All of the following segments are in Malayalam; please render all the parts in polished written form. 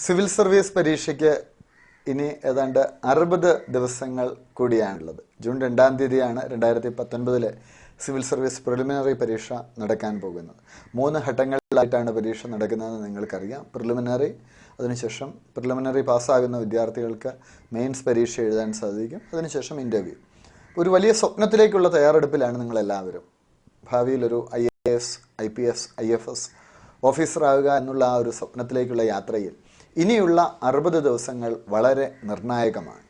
സിവിൽ സർവീസ് പരീക്ഷയ്ക്ക് ഇനി ഏതാണ്ട് 60 ദിവസങ്ങൾ കൂടിയാണുള്ളത്. ജൂൺ 2-ാം തീയതിയാണ് 2019 സിവിൽ സർവീസ് പ്രിലിമിനറി പരീക്ഷ നടക്കാൻ പോകുന്നത്. 3 ഘട്ടങ്ങളിലായിട്ടാണ് പരീക്ഷ നടക്കുന്നതെന്ന് നിങ്ങൾക്കറിയാം. പ്രിലിമിനറി, അതിനുശേഷം പ്രിലിമിനറി പാസ്സാകുന്ന വിദ്യാർത്ഥികൾക്ക് മെയിൻസ് പരീക്ഷ എഴുതാൻ സാധിക്കും. അതിനുശേഷം ഇൻ്റർവ്യൂ. ഒരു വലിയ സ്വപ്നത്തിലേക്കുള്ള തയ്യാറെടുപ്പിലാണ് നിങ്ങളെല്ലാവരും. ഭാവിയിലൊരു IAS, IPS, IFS ഓഫീസറാവുക എന്നുള്ള ആ ഒരു സ്വപ്നത്തിലേക്കുള്ള യാത്രയിൽ ഇനിയുള്ള 60 ദിവസങ്ങൾ വളരെ നിർണായകമാണ്.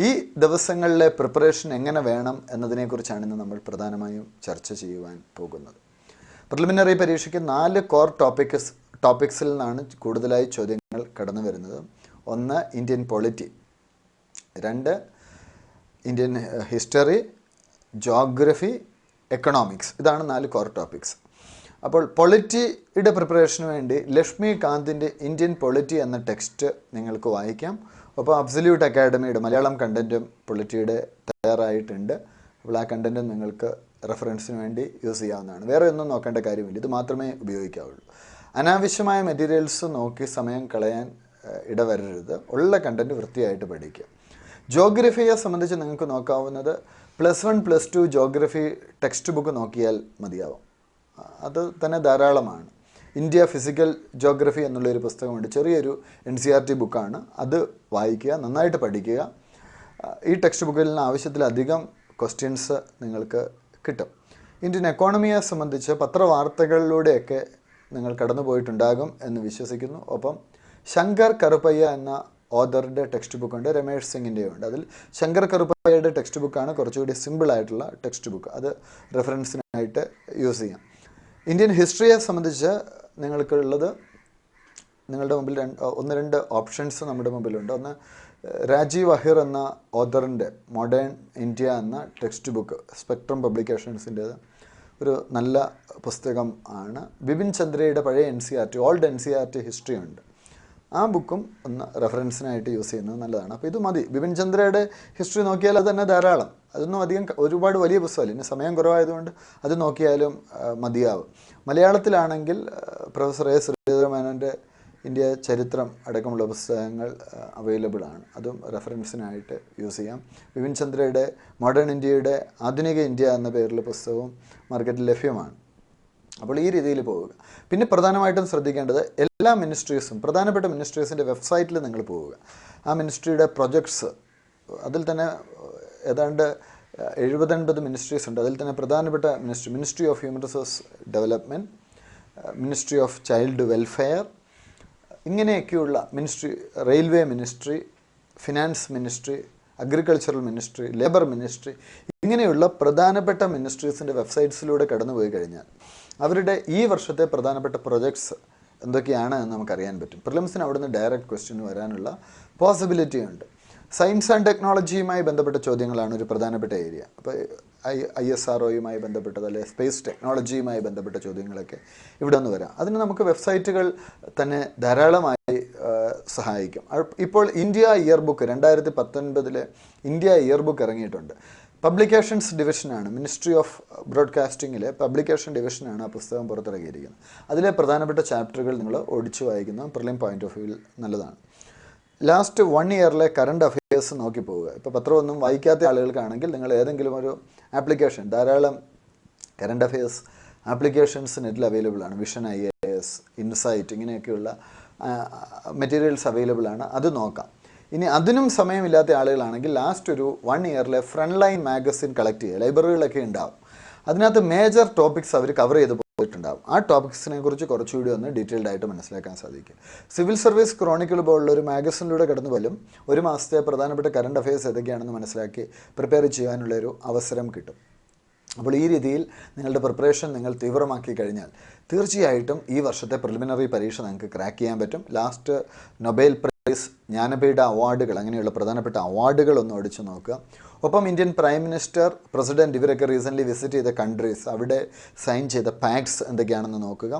ഈ ദിവസങ്ങളിലെ പ്രിപ്പറേഷൻ എങ്ങനെ വേണം എന്നതിനെക്കുറിച്ചാണ് ഇന്ന് നമ്മൾ പ്രധാനമായും ചർച്ച ചെയ്യുവാൻ പോകുന്നത്. പ്രിലിമിനറി പരീക്ഷയ്ക്ക് 4 കോർ ടോപ്പിക്സിൽ നിന്നാണ് കൂടുതലായി ചോദ്യങ്ങൾ കടന്നു വരുന്നത്. 1 Indian polity, 2 Indian history, geography, economics. ഇതാണ് 4 കോർ ടോപ്പിക്സ്. അപ്പോൾ പൊളിറ്റിയുടെ പ്രിപ്പറേഷന് വേണ്ടി ലക്ഷ്മികാന്തിൻ്റെ ഇന്ത്യൻ പൊളിറ്റി എന്ന ടെക്സ്റ്റ് നിങ്ങൾക്ക് വായിക്കാം. അപ്പോൾ അബ്സല്യൂട്ട് അക്കാഡമിയുടെ മലയാളം കണ്ടൻറ്റും പൊളിറ്റിയുടെ തയ്യാറായിട്ടുണ്ട്. അപ്പോൾ ആ കണ്ടൻറ്റും നിങ്ങൾക്ക് റെഫറൻസിന് വേണ്ടി യൂസ് ചെയ്യാവുന്നതാണ്. വേറെ ഒന്നും നോക്കേണ്ട കാര്യമില്ല, ഇത് മാത്രമേ ഉപയോഗിക്കാവുള്ളൂ. അനാവശ്യമായ മെറ്റീരിയൽസ് നോക്കി സമയം കളയാൻ ഇടവരരുത്. ഉള്ള കണ്ടൻറ്റ് വൃത്തിയായിട്ട് പഠിക്കുക. ജോഗ്രഫിയെ സംബന്ധിച്ച് നിങ്ങൾക്ക് നോക്കാവുന്നത് +1, +2 ജോഗ്രഫി ടെക്സ്റ്റ് ബുക്ക് നോക്കിയാൽ മതിയാവും. അത് തന്നെ ധാരാളമാണ്. ഇന്ത്യ ഫിസിക്കൽ ജോഗ്രഫി എന്നുള്ളൊരു പുസ്തകമുണ്ട്, ചെറിയൊരു NCERT ബുക്കാണ്. അത് വായിക്കുക, നന്നായിട്ട് പഠിക്കുക. ഈ ടെക്സ്റ്റ് ബുക്കിൽ നിന്ന് ആവശ്യത്തിലധികം ക്വസ്റ്റ്യൻസ് നിങ്ങൾക്ക് കിട്ടും. ഇന്ത്യൻ എക്കോണമിയെ സംബന്ധിച്ച് പത്രവാർത്തകളിലൂടെയൊക്കെ നിങ്ങൾ കടന്നു പോയിട്ടുണ്ടാകും എന്ന് വിശ്വസിക്കുന്നു. ഒപ്പം ശങ്കർ കറുപ്പയ്യ എന്ന ഓഥറുടെ ടെക്സ്റ്റ് ബുക്കുണ്ട്, രമേഷ് സിംഗിൻ്റെയും ഉണ്ട്. അതിൽ ശങ്കർ കറുപ്പയ്യയുടെ ടെക്സ്റ്റ് ബുക്കാണ് കുറച്ചുകൂടി സിമ്പിളായിട്ടുള്ള ടെക്സ്റ്റ് ബുക്ക്. അത് റെഫറൻസിനായിട്ട് യൂസ് ചെയ്യാം. ഇന്ത്യൻ ഹിസ്റ്ററിയെ സംബന്ധിച്ച് നിങ്ങൾക്കുള്ളത്, നിങ്ങളുടെ മുമ്പിൽ 1-2 ഓപ്ഷൻസ് നമ്മുടെ മുമ്പിലുണ്ട്. ഒന്ന് രാജീവ് അഹിർ എന്ന ഓഥറിൻ്റെ മോഡേൺ ഇന്ത്യ എന്ന ടെക്സ്റ്റ് ബുക്ക്, സ്പെക്ട്രം പബ്ലിക്കേഷൻസിൻ്റേത് ഒരു നല്ല പുസ്തകം ആണ്. ബിപിൻ ചന്ദ്രയുടെ പഴയ NCERT, ഓൾഡ് NCERT ഹിസ്റ്ററി ഉണ്ട്. ആ ബുക്കും ഒന്ന് റെഫറൻസിനായിട്ട് യൂസ് ചെയ്യുന്നത് നല്ലതാണ്. അപ്പോൾ ഇത് മതി. ബിപിൻ ചന്ദ്രയുടെ ഹിസ്റ്ററി നോക്കിയാൽ അത് തന്നെ ധാരാളം. അതൊന്നും അധികം ഒരുപാട് വലിയ പുസ്തകമല്ല, ഇനി സമയം കുറവായതുകൊണ്ട് അത് നോക്കിയാലും മതിയാവും. മലയാളത്തിലാണെങ്കിൽ പ്രൊഫസർ A. ശ്രീധരമേനോൻ്റെ ഇന്ത്യ ചരിത്രം അടക്കമുള്ള പുസ്തകങ്ങൾ അവൈലബിൾ ആണ്. അതും റെഫറൻസിനായിട്ട് യൂസ് ചെയ്യാം. ബിപിൻ ചന്ദ്രയുടെ മോഡേൺ ഇന്ത്യയുടെ ആധുനിക ഇന്ത്യ എന്ന പേരിലുള്ള പുസ്തകവും മാർക്കറ്റിൽ ലഭ്യമാണ്. അപ്പോൾ ഈ രീതിയിൽ പോവുക. പിന്നെ പ്രധാനമായിട്ടും ശ്രദ്ധിക്കേണ്ടത് എല്ലാ മിനിസ്ട്രീസും, പ്രധാനപ്പെട്ട മിനിസ്ട്രീസിൻ്റെ വെബ്സൈറ്റിൽ നിങ്ങൾ പോവുക. ആ മിനിസ്ട്രിയുടെ പ്രൊജക്ട്സ്, അതിൽ തന്നെ ഏതാണ്ട് 70-80 മിനിസ്ട്രീസ് ഉണ്ട്. അതിൽ തന്നെ പ്രധാനപ്പെട്ട ministry of human resource development, ministry of child welfare, ഇങ്ങനെയൊക്കെയുള്ള ministry, railway ministry, finance ministry, agricultural ministry, labour ministry, ഇങ്ങനെയുള്ള പ്രധാനപ്പെട്ട മിനിസ്ട്രീസിൻ്റെ വെബ്സൈറ്റ്സിലൂടെ കടന്നു പോയി കഴിഞ്ഞാൽ അവരുടെ ഈ വർഷത്തെ പ്രധാനപ്പെട്ട പ്രൊജക്ട്സ് എന്തൊക്കെയാണ് എന്ന് നമുക്കറിയാൻ പറ്റും. പ്രിലിംസിന് അവിടുന്ന് ഡയറക്റ്റ് ക്വസ്റ്റ്യൻ വരാനുള്ള പോസിബിലിറ്റി ഉണ്ട്. സയൻസ് ആൻഡ് ടെക്നോളജിയുമായി ബന്ധപ്പെട്ട ചോദ്യങ്ങളാണ് ഒരു പ്രധാനപ്പെട്ട ഏരിയ. അപ്പോൾ ISROയുമായി ബന്ധപ്പെട്ടത്, അല്ലെങ്കിൽ സ്പേസ് ടെക്നോളജിയുമായി ബന്ധപ്പെട്ട ചോദ്യങ്ങളൊക്കെ ഇവിടെ നിന്ന് വരാം. അതിന് നമുക്ക് വെബ്സൈറ്റുകൾ തന്നെ ധാരാളമായി സഹായിക്കും. ഇപ്പോൾ India year book 2019 India year book ഇറങ്ങിയിട്ടുണ്ട്. പബ്ലിക്കേഷൻസ് ഡിവിഷനാണ്, മിനിസ്ട്രി ഓഫ് ബ്രോഡ്കാസ്റ്റിങ്ങിലെ പബ്ലിക്കേഷൻ ഡിവിഷനാണ് ആ പുസ്തകം പുറത്തിറക്കിയിരിക്കുന്നത്. അതിലെ പ്രധാനപ്പെട്ട ചാപ്റ്ററുകൾ നിങ്ങൾ ഓടിച്ചു വായിക്കുന്നത് പ്രിലിം പോയിൻ്റ് ഓഫ് വ്യൂവിൽ നല്ലതാണ്. ലാസ്റ്റ് 1 ഇയറിലെ കറണ്ട് അഫയേഴ്സ് നോക്കി പോവുക. ഇപ്പോൾ പത്രമൊന്നും വായിക്കാത്ത ആളുകൾക്കാണെങ്കിൽ നിങ്ങൾ ഏതെങ്കിലും ഒരു ആപ്ലിക്കേഷൻ, ധാരാളം കറണ്ട് അഫയേഴ്സ് ആപ്ലിക്കേഷൻസ് നെറ്റിൽ അവൈലബിൾ ആണ്. വിഷൻ IAS, ഇൻസൈറ്റ്, ഇങ്ങനെയൊക്കെയുള്ള മെറ്റീരിയൽസ് അവൈലബിൾ ആണ്. അത് നോക്കാം. ഇനി അതിനും സമയമില്ലാത്ത ആളുകളാണെങ്കിൽ ലാസ്റ്റ് ഒരു 1 ഇയറിലെ ഫ്രണ്ട് ലൈൻ മാഗസിൻ കളക്ട് ചെയ്യുക. ലൈബ്രറികളൊക്കെ ഉണ്ടാവും. അതിനകത്ത് മേജർ ടോപ്പിക്സ് അവർ കവർ ചെയ്ത് പോയിട്ടുണ്ടാകും. ആ ടോപ്പിക്സിനെ കുറിച്ച് കുറച്ചുകൂടി ഒന്ന് ഡീറ്റെയിൽഡ് ആയിട്ട് മനസ്സിലാക്കാൻ സാധിക്കും. സിവിൽ സർവീസ് ക്രോണിക്കിൾ പോലുള്ള ഒരു മാഗസിനിലൂടെ കടന്നു പോലും 1 മാസത്തെ പ്രധാനപ്പെട്ട കറണ്ട് അഫയേഴ്സ് ഏതൊക്കെയാണെന്ന് മനസ്സിലാക്കി പ്രിപ്പയർ ചെയ്യാനുള്ളൊരു അവസരം കിട്ടും. അപ്പോൾ ഈ രീതിയിൽ നിങ്ങളുടെ പ്രിപ്പറേഷൻ നിങ്ങൾ തീവ്രമാക്കി കഴിഞ്ഞാൽ തീർച്ചയായിട്ടും ഈ വർഷത്തെ പ്രിലിമിനറി പരീക്ഷ നിങ്ങൾക്ക് ക്രാക്ക് ചെയ്യാൻ പറ്റും. ലാസ്റ്റ് നൊബേൽ പ്രൈസ്, ജ്ഞാനപീഠ അവാർഡുകൾ, അങ്ങനെയുള്ള പ്രധാനപ്പെട്ട അവാർഡുകൾ ഒന്ന് ഓടിച്ചു നോക്കുക. ഒപ്പം ഇന്ത്യൻ പ്രൈം മിനിസ്റ്റർ, പ്രസിഡൻറ്റ്, ഇവരൊക്കെ റീസെൻ്റ്ലി വിസിറ്റ് ചെയ്ത കൺട്രീസ്, അവിടെ സൈൻ ചെയ്ത പാക്ട്സ് എന്തൊക്കെയാണെന്ന് നോക്കുക.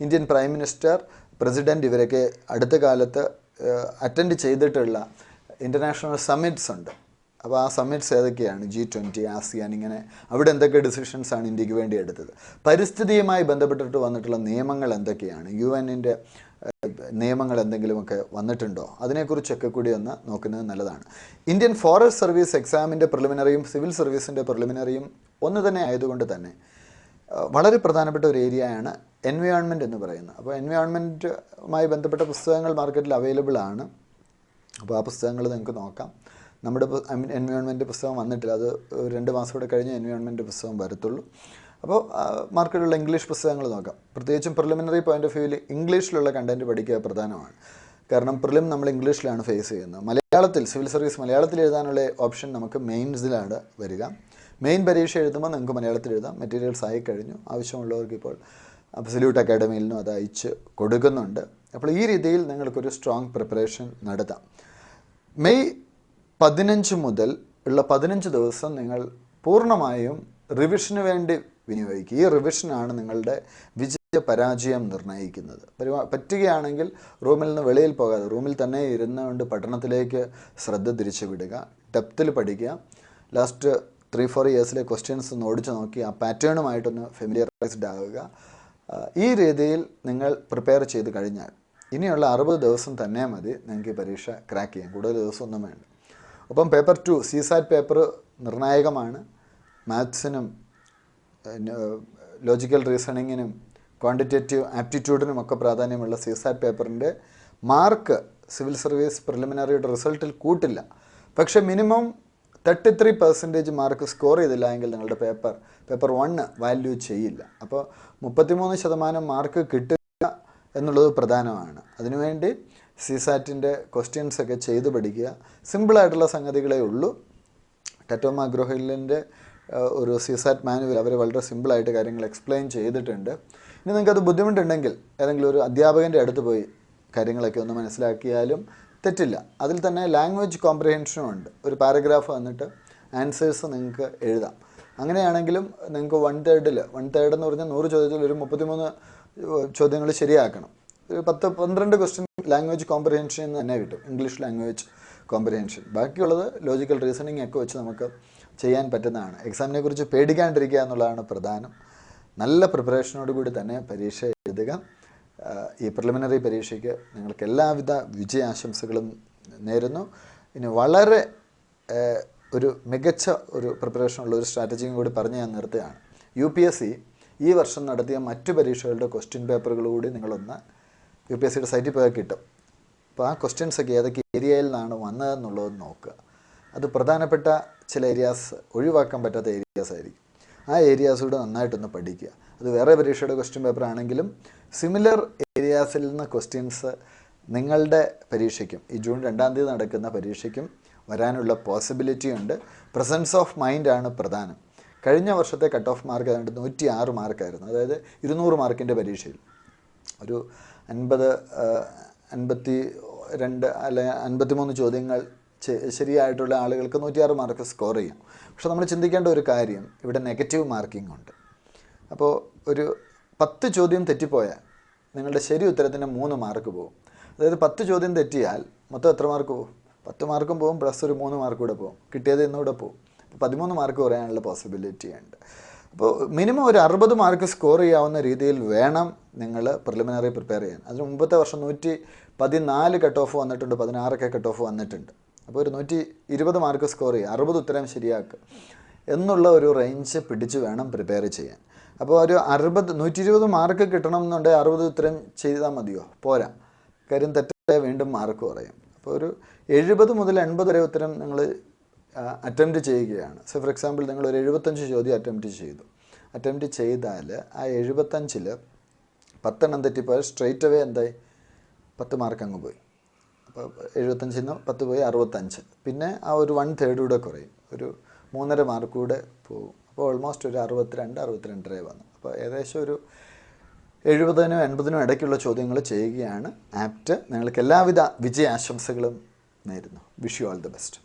ഇന്ത്യൻ പ്രൈം മിനിസ്റ്റർ, പ്രസിഡൻറ്റ് ഇവരൊക്കെ അടുത്ത കാലത്ത് അറ്റൻഡ് ചെയ്തിട്ടുള്ള ഇൻ്റർനാഷണൽ സമ്മിറ്റ്സ് ഉണ്ട്. അപ്പോൾ ആ സമ്മിറ്റ്സ് ഏതൊക്കെയാണ്? G20, ASEAN, ഇങ്ങനെ അവിടെ എന്തൊക്കെ ഡിസിഷൻസ് ആണ് ഇന്ത്യക്ക് വേണ്ടി എടുത്തത്? പരിസ്ഥിതിയുമായി ബന്ധപ്പെട്ടിട്ട് വന്നിട്ടുള്ള നിയമങ്ങൾ എന്തൊക്കെയാണ്? UN നിയമങ്ങൾ എന്തെങ്കിലുമൊക്കെ വന്നിട്ടുണ്ടോ, അതിനെക്കുറിച്ചൊക്കെ കൂടി ഒന്ന് നോക്കുന്നത് നല്ലതാണ്. ഇന്ത്യൻ ഫോറസ്റ്റ് സർവീസ് എക്സാമിൻ്റെ പ്രിലിമിനറിയും സിവിൽ സർവീസിൻ്റെ പ്രിലിമിനറിയും ഒന്ന് തന്നെ ആയതുകൊണ്ട് തന്നെ വളരെ പ്രധാനപ്പെട്ട ഒരു ഏരിയയാണ് എൻവയോൺമെൻറ്റ് എന്ന് പറയുന്നത്. അപ്പോൾ എൻവയോൺമെൻറ്റുമായി ബന്ധപ്പെട്ട പുസ്തകങ്ങൾ മാർക്കറ്റിൽ അവൈലബിൾ ആണ്. അപ്പോൾ ആ പുസ്തകങ്ങൾ നിങ്ങൾക്ക് നോക്കാം. നമ്മുടെ എൻവയോൺമെൻറ്റ് പുസ്തകം വന്നിട്ടില്ല, അത് 2 മാസം കൂടെ കഴിഞ്ഞ് എൻവയോൺമെൻറ്റ് പുസ്തകം വരത്തുള്ളൂ. അപ്പോൾ മാർക്കറ്റിലുള്ള ഇംഗ്ലീഷ് പുസ്തകങ്ങൾ നോക്കാം. പ്രത്യേകിച്ചും പ്രിലിമിനറി പോയിൻ്റ് ഓഫ് വ്യൂവിൽ ഇംഗ്ലീഷിലുള്ള കണ്ടൻറ്റ് പഠിക്കുക പ്രധാനമാണ്. കാരണം പ്രിലിം നമ്മൾ ഇംഗ്ലീഷിലാണ് ഫേസ് ചെയ്യുന്നത്. മലയാളത്തിൽ സിവിൽ സർവീസ് മലയാളത്തിൽ എഴുതാനുള്ള ഓപ്ഷൻ നമുക്ക് മെയിൻസിലാണ് വരിക. മെയിൻ പരീക്ഷ എഴുതുമ്പോൾ നിങ്ങൾക്ക് മലയാളത്തിൽ എഴുതാം. മെറ്റീരിയൽസ് ആയി കഴിഞ്ഞു. ആവശ്യമുള്ളവർക്ക് ഇപ്പോൾ അബ്സല്യൂട്ട് അക്കാഡമിയിൽ നിന്നും അത് അയച്ച് കൊടുക്കുന്നുണ്ട്. അപ്പോൾ ഈ രീതിയിൽ നിങ്ങൾക്കൊരു സ്ട്രോങ് പ്രിപ്പറേഷൻ നടത്താം. മെയ് 15 മുതൽ ഉള്ള 15 ദിവസം നിങ്ങൾ പൂർണ്ണമായും റിവിഷന് വേണ്ടി വിനിയോഗിക്കുക. ഈ റിവിഷനാണ് നിങ്ങളുടെ വിജയ പരാജയം നിർണ്ണയിക്കുന്നത്. പറ്റുകയാണെങ്കിൽ റൂമിൽ നിന്ന് വെളിയിൽ പോകാതെ റൂമിൽ തന്നെ ഇരുന്നുകൊണ്ട് പഠനത്തിലേക്ക് ശ്രദ്ധ തിരിച്ചു വിടുക. ഡെപ്തിൽ പഠിക്കുക. ലാസ്റ്റ് 3-4 ഇയേഴ്സിലെ ക്വസ്റ്റ്യൻസ് ഒന്ന് ഓടിച്ചു നോക്കി ആ പാറ്റേണുമായിട്ടൊന്ന് ഫെമിലിയറൈസ്ഡ് ആവുക. ഈ രീതിയിൽ നിങ്ങൾ പ്രിപ്പയർ ചെയ്ത് കഴിഞ്ഞാൽ ഇനിയുള്ള 60 ദിവസം തന്നെ മതി നിങ്ങൾക്ക് ഈ പരീക്ഷ ക്രാക്ക് ചെയ്യാൻ. കൂടുതൽ ദിവസമൊന്നും വേണ്ട. ഒപ്പം പേപ്പർ 2 CSAT പേപ്പർ നിർണായകമാണ്. മാത്സിനും ലോജിക്കൽ റീസണിങ്ങിനും ക്വാണ്ടിറ്റേറ്റീവ് ആപ്റ്റിറ്റ്യൂഡിനും ഒക്കെ പ്രാധാന്യമുള്ള CSAT പേപ്പറിൻ്റെ മാർക്ക് സിവിൽ സർവീസ് പ്രിലിമിനറിയുടെ റിസൾട്ടിൽ കൂട്ടില്ല. പക്ഷേ മിനിമം 33% മാർക്ക് സ്കോർ ചെയ്തില്ല എങ്കിൽ നിങ്ങളുടെ പേപ്പർ 1 വാല്യൂ ചെയ്യില്ല. അപ്പോൾ 33% മാർക്ക് കിട്ടുക എന്നുള്ളത് പ്രധാനമാണ്. അതിനുവേണ്ടി CSATൻ്റെ ക്വസ്റ്റ്യൻസൊക്കെ ചെയ്ത് പഠിക്കുക. സിമ്പിളായിട്ടുള്ള സംഗതികളേ ഉള്ളൂ. ടാറ്റോ മാഗ്രോ-ഹില്ലിൻ്റെ ഒരു CSAT മാനുവൽ അവർ വളരെ സിമ്പിളായിട്ട് കാര്യങ്ങൾ എക്സ്പ്ലെയിൻ ചെയ്തിട്ടുണ്ട്. ഇനി നിങ്ങൾക്കത് ബുദ്ധിമുട്ടുണ്ടെങ്കിൽ ഏതെങ്കിലും ഒരു അധ്യാപകൻ്റെ അടുത്ത് പോയി കാര്യങ്ങളൊക്കെ ഒന്ന് മനസ്സിലാക്കിയാലും തെറ്റില്ല. അതിൽ തന്നെ ലാംഗ്വേജ് കോംപ്രിഹെൻഷനും ഉണ്ട്. ഒരു പാരഗ്രാഫ് വന്നിട്ട് ആൻസേഴ്സ് നിങ്ങൾക്ക് എഴുതാം. അങ്ങനെയാണെങ്കിലും നിങ്ങൾക്ക് 1/3 എന്ന് പറഞ്ഞാൽ 100 ചോദ്യത്തിൽ ഒരു 33 ചോദ്യങ്ങൾ ശരിയാക്കണം. ഒരു 10-12 ക്വസ്റ്റ്യൻ ലാംഗ്വേജ് കോംപ്രിഹെൻഷൻ എന്ന് തന്നെ കിട്ടും, ഇംഗ്ലീഷ് ലാംഗ്വേജ് കോംപ്രിഹെൻഷൻ. ബാക്കിയുള്ളത് ലോജിക്കൽ റീസണിങ് ഒക്കെ വെച്ച് നമുക്ക് ചെയ്യാൻ പറ്റുന്നതാണ്. എക്സാമിനെ കുറിച്ച് പേടിക്കാണ്ടിരിക്കുക എന്നുള്ളതാണ് പ്രധാനം. നല്ല പ്രിപ്പറേഷനോട് കൂടി തന്നെ പരീക്ഷ എഴുതുക. ഈ പ്രിലിമിനറി പരീക്ഷയ്ക്ക് നിങ്ങൾക്ക് എല്ലാവിധ വിജയാശംസകളും നേരുന്നു. ഇനി വളരെ ഒരു മികച്ച ഒരു പ്രിപ്പറേഷനുള്ള ഒരു സ്ട്രാറ്റജിയും കൂടി പറഞ്ഞ് ഞാൻ നിർത്തുകയാണ്. UPSC ഈ വർഷം നടത്തിയ മറ്റു പരീക്ഷകളുടെ ക്വസ്റ്റ്യൻ പേപ്പറുകൾ കൂടി നിങ്ങളൊന്ന് UPSCയുടെ സൈറ്റിൽ പോയാൽ കിട്ടും. അപ്പോൾ ആ ക്വസ്റ്റ്യൻസൊക്കെ ഏതൊക്കെ ഏരിയയിൽ നിന്നാണ് വന്നതെന്നുള്ളത് നോക്കുക. അത് പ്രധാനപ്പെട്ട ചില ഏരിയാസ്, ഒഴിവാക്കാൻ പറ്റാത്ത ഏരിയാസ് ആയിരിക്കും. ആ ഏരിയാസ് കൂടെ നന്നായിട്ടൊന്ന് പഠിക്കുക. അത് വേറെ പരീക്ഷയുടെ ക്വസ്റ്റ്യൻ പേപ്പർ ആണെങ്കിലും സിമിലർ ഏരിയാസിൽ നിന്ന് ക്വസ്റ്റ്യൻസ് നിങ്ങളുടെ പരീക്ഷയ്ക്കും ഈ ജൂൺ 2-ാം തീയതി നടക്കുന്ന പരീക്ഷയ്ക്കും വരാനുള്ള പോസിബിലിറ്റി ഉണ്ട്. പ്രസൻസ് ഓഫ് മൈൻഡാണ് പ്രധാനം. കഴിഞ്ഞ വർഷത്തെ കട്ട് ഓഫ് മാർക്ക് ഏതാണ്ട് 106 മാർക്കായിരുന്നു. അതായത് 200 മാർക്കിൻ്റെ പരീക്ഷയിൽ ഒരു 52 അല്ലെ 53 ചോദ്യങ്ങൾ ശരിയായിട്ടുള്ള ആളുകൾക്ക് 106 മാർക്ക് സ്കോർ ചെയ്യാം. പക്ഷെ നമ്മൾ ചിന്തിക്കേണ്ട ഒരു കാര്യം, ഇവിടെ നെഗറ്റീവ് മാർക്കിംഗ് ഉണ്ട്. അപ്പോൾ ഒരു 10 ചോദ്യം തെറ്റിപ്പോയാൽ നിങ്ങളുടെ ശരി ഉത്തരത്തിന് 3 മാർക്ക് പോകും. അതായത് 10 ചോദ്യം തെറ്റിയാൽ മൊത്തം എത്ര മാർക്ക് പോകും? 10 മാർക്കും പോകും, പ്ലസ് ഒരു 3 മാർക്ക് കൂടെ പോകും. കിട്ടിയത് ഇന്നുകൂടെ പോകും. അപ്പോൾ 13 മാർക്ക് കുറയാനുള്ള പോസിബിലിറ്റി ഉണ്ട്. അപ്പോൾ മിനിമം ഒരു 60 മാർക്ക് സ്കോർ ചെയ്യാവുന്ന രീതിയിൽ വേണം നിങ്ങൾ പ്രിലിമിനറി പ്രിപ്പയർ ചെയ്യാൻ. അതിന് മുമ്പത്തെ വർഷം 114 കട്ട് ഓഫ് വന്നിട്ടുണ്ട്, 16 കട്ട് ഓഫ് വന്നിട്ടുണ്ട്. അപ്പോൾ ഒരു 120 മാർക്ക് സ്കോർ ചെയ്യുക, 60 ഉത്തരം ശരിയാക്കുക എന്നുള്ള ഒരു റേഞ്ച് പിടിച്ച് വേണം പ്രിപ്പയർ ചെയ്യാൻ. അപ്പോൾ ഒരു 120 മാർക്ക് കിട്ടണം എന്നുണ്ടെങ്കിൽ 60 ഉത്തരം ചെയ്താൽ മതിയോ? പോരാ. കാര്യം തെറ്റായ വീണ്ടും മാർക്ക് കുറയും. അപ്പോൾ ഒരു 70 മുതൽ 80 വരെ ഉത്തരം നിങ്ങൾ അറ്റംപ്റ്റ് ചെയ്യുകയാണ്. സോ ഫോർ എക്സാമ്പിൾ നിങ്ങൾ ഒരു 75 ചോദ്യം അറ്റംപ്റ്റ് ചെയ്താൽ ആ 75-ൽ 10 എണ്ണം തെറ്റിപ്പോയാൽ സ്ട്രെയിറ്റ് അവേ എന്തായി? 10 മാർക്ക് അങ്ങ് പോയി. അപ്പോൾ 75-ൽ നിന്ന് 10 പോയി 65. പിന്നെ ആ ഒരു 1/3 കൂടെ കുറയും, ഒരു 3.5 മാർക്ക് കൂടെ പോകും. അപ്പോൾ ഓൾമോസ്റ്റ് ഒരു 62 വന്നു. അപ്പോൾ ഏകദേശം ഒരു 70-നും 80-നും ഇടയ്ക്കുള്ള ചോദ്യങ്ങൾ ചെയ്യുകയാണ് ആപ്റ്റ്. നിങ്ങൾക്ക് എല്ലാവിധ വിജയാശംസകളും നേരുന്നു. Wish you all the best.